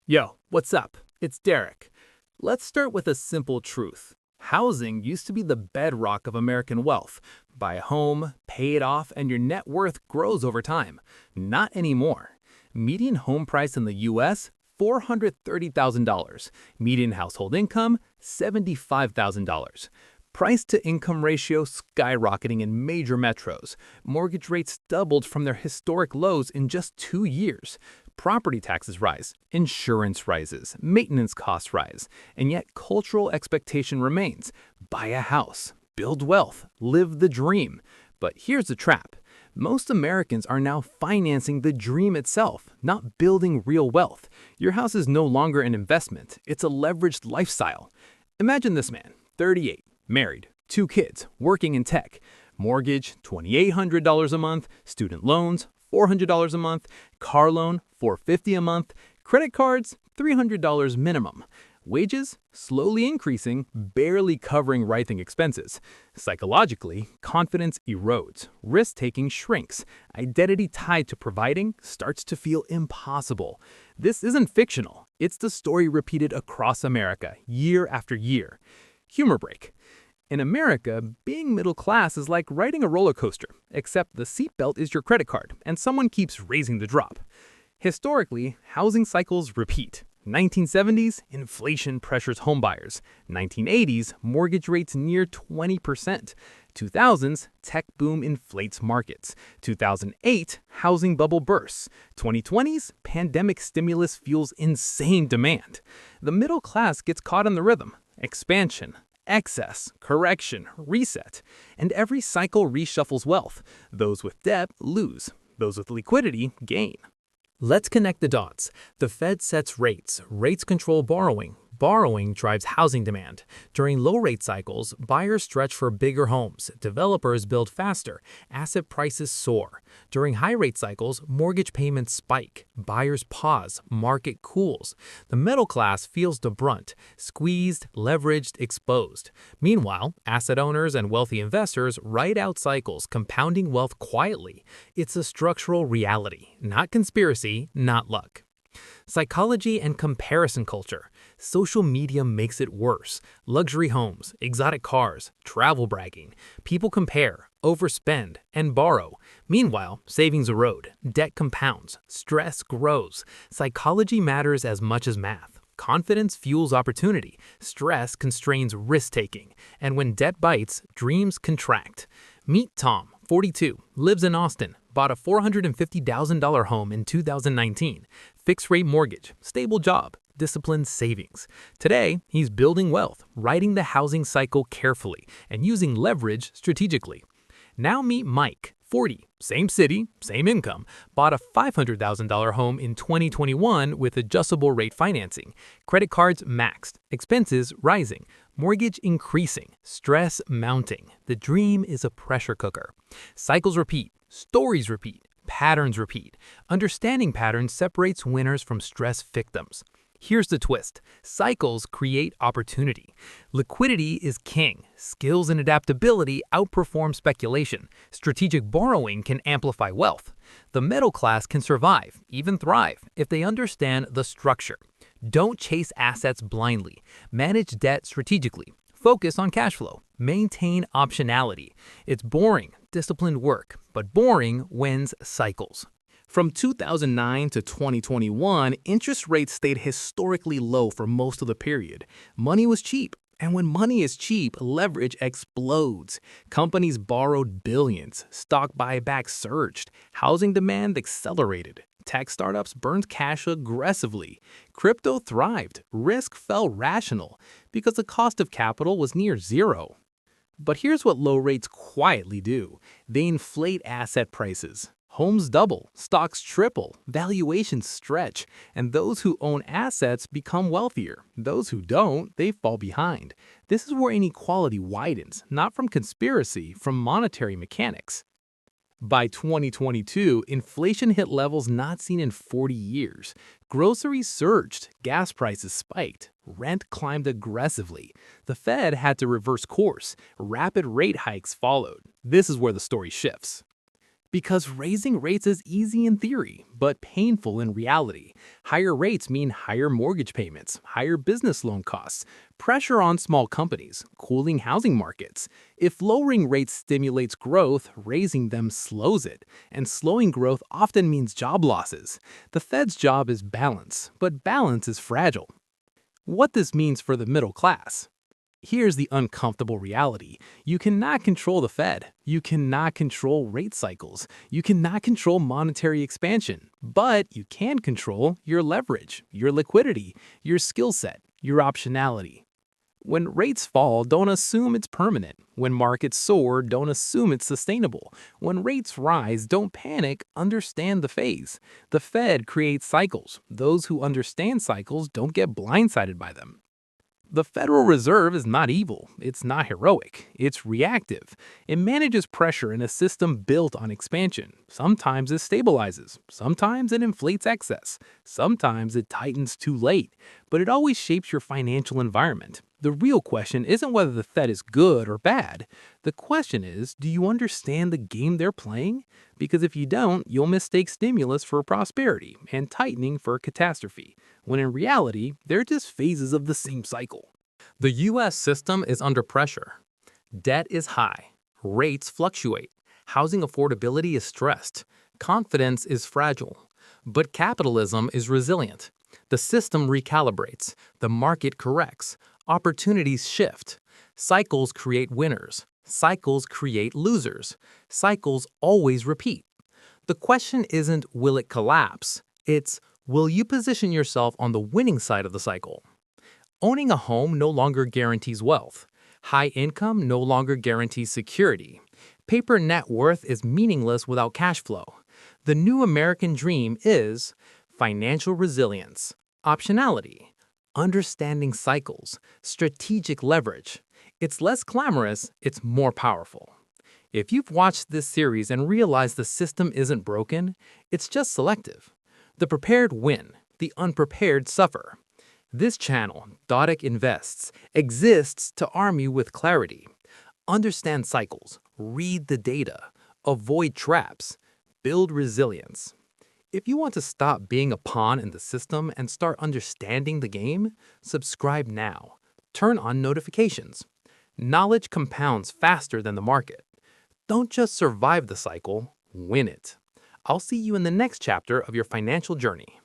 Yo, what's up? It's Derek. Let's start with a simple truth. Housing used to be the bedrock of American wealth. Buy a home, pay it off, and your net worth grows over time. Not anymore. Median home price in the US, $430,000. Median household income, $75,000. Price to income ratio skyrocketing in major metros. Mortgage rates doubled from their historic lows in just 2 years. Property taxes rise, insurance rises, maintenance costs rise, and yet cultural expectation remains. Buy a house, build wealth, live the dream. But here's the trap. Most Americans are now financing the dream itself, not building real wealth. Your house is no longer an investment, it's a leveraged lifestyle. Imagine this man, 38, married, 2 kids, working in tech. Mortgage, $2,800 a month. Student loans, $400 a month. Car loan, $450 a month. Credit cards, $300 minimum. Wages, slowly increasing, barely covering rising expenses. Psychologically, confidence erodes. Risk-taking shrinks. Identity tied to providing starts to feel impossible. This isn't fictional. It's the story repeated across America, year after year. Humor break. In America, being middle class is like riding a roller coaster, except the seatbelt is your credit card, and someone keeps raising the drop. Historically, housing cycles repeat. 1970s, inflation pressures homebuyers. 1980s, mortgage rates near 20%. 2000s, tech boom inflates markets. 2008, housing bubble bursts. 2020s, pandemic stimulus fuels insane demand. The middle class gets caught in the rhythm. Expansion, excess, correction, reset. And every cycle reshuffles wealth. Those with debt lose. Those with liquidity gain. Let's connect the dots. The Fed sets rates. Rates control borrowing. Borrowing drives housing demand. During low-rate cycles, buyers stretch for bigger homes. Developers build faster. Asset prices soar. During high-rate cycles, mortgage payments spike. Buyers pause. Market cools. The middle class feels the brunt. Squeezed, leveraged, exposed. Meanwhile, asset owners and wealthy investors ride out cycles, compounding wealth quietly. It's a structural reality, not conspiracy, not luck. Psychology and comparison culture. Social media makes it worse. Luxury homes, exotic cars, travel bragging. People compare, overspend, and borrow. Meanwhile, savings erode, debt compounds, stress grows. Psychology matters as much as math. Confidence fuels opportunity. Stress constrains risk-taking. And when debt bites, dreams contract. Meet Tom, 42, lives in Austin. Bought a $450,000 home in 2019. Fixed-rate mortgage, stable job, disciplined savings. Today, he's building wealth, riding the housing cycle carefully, and using leverage strategically. Now meet Mike, 40, same city, same income, bought a $500,000 home in 2021 with adjustable rate financing. Credit cards maxed, expenses rising, mortgage increasing, stress mounting. The dream is a pressure cooker. Cycles repeat, stories repeat, patterns repeat. Understanding patterns separates winners from stress victims. Here's the twist. Cycles create opportunity. Liquidity is king. Skills and adaptability outperform speculation. Strategic borrowing can amplify wealth. The middle class can survive, even thrive, if they understand the structure. Don't chase assets blindly. Manage debt strategically. Focus on cash flow. Maintain optionality. It's boring, disciplined work, but boring wins cycles. From 2009 to 2021, interest rates stayed historically low for most of the period. Money was cheap. And when money is cheap, leverage explodes. Companies borrowed billions. Stock buybacks surged. Housing demand accelerated. Tech startups burned cash aggressively. Crypto thrived. Risk fell rational because the cost of capital was near zero. But here's what low rates quietly do. They inflate asset prices. Homes double, stocks triple, valuations stretch, and those who own assets become wealthier. Those who don't, they fall behind. This is where inequality widens, not from conspiracy, from monetary mechanics. By 2022, inflation hit levels not seen in 40 years. Groceries surged, gas prices spiked, rent climbed aggressively. The Fed had to reverse course. Rapid rate hikes followed. This is where the story shifts. Because raising rates is easy in theory, but painful in reality. Higher rates mean higher mortgage payments, higher business loan costs, pressure on small companies, cooling housing markets. If lowering rates stimulates growth, raising them slows it. And slowing growth often means job losses. The Fed's job is balance, but balance is fragile. What this means for the middle class. Here's the uncomfortable reality. You cannot control the Fed. You cannot control rate cycles. You cannot control monetary expansion. But you can control your leverage, your liquidity, your skill set, your optionality. When rates fall, don't assume it's permanent. When markets soar, don't assume it's sustainable. When rates rise, don't panic, understand the phase. The Fed creates cycles. Those who understand cycles don't get blindsided by them. The Federal Reserve is not evil, it's not heroic, it's reactive. It manages pressure in a system built on expansion. Sometimes it stabilizes, sometimes it inflates excess, sometimes it tightens too late, but it always shapes your financial environment. The real question isn't whether the Fed is good or bad. The question is, do you understand the game they're playing? Because if you don't, you'll mistake stimulus for prosperity and tightening for catastrophe, when in reality, they're just phases of the same cycle. The U.S. system is under pressure. Debt is high. Rates fluctuate. Housing affordability is stressed. Confidence is fragile. But capitalism is resilient. The system recalibrates. The market corrects. Opportunities shift. Cycles create winners. Cycles create losers. Cycles always repeat. The question isn't, will it collapse? It's, will you position yourself on the winning side of the cycle? Owning a home no longer guarantees wealth. High income no longer guarantees security. Paper net worth is meaningless without cash flow. The new American dream is financial resilience, optionality, understanding cycles, strategic leverage. It's less glamorous, it's more powerful. If you've watched this series and realized the system isn't broken, it's just selective. The prepared win, the unprepared suffer. This channel, Darek Invests, exists to arm you with clarity. Understand cycles, read the data, avoid traps, build resilience. If you want to stop being a pawn in the system and start understanding the game, subscribe now. Turn on notifications. Knowledge compounds faster than the market. Don't just survive the cycle, win it. I'll see you in the next chapter of your financial journey.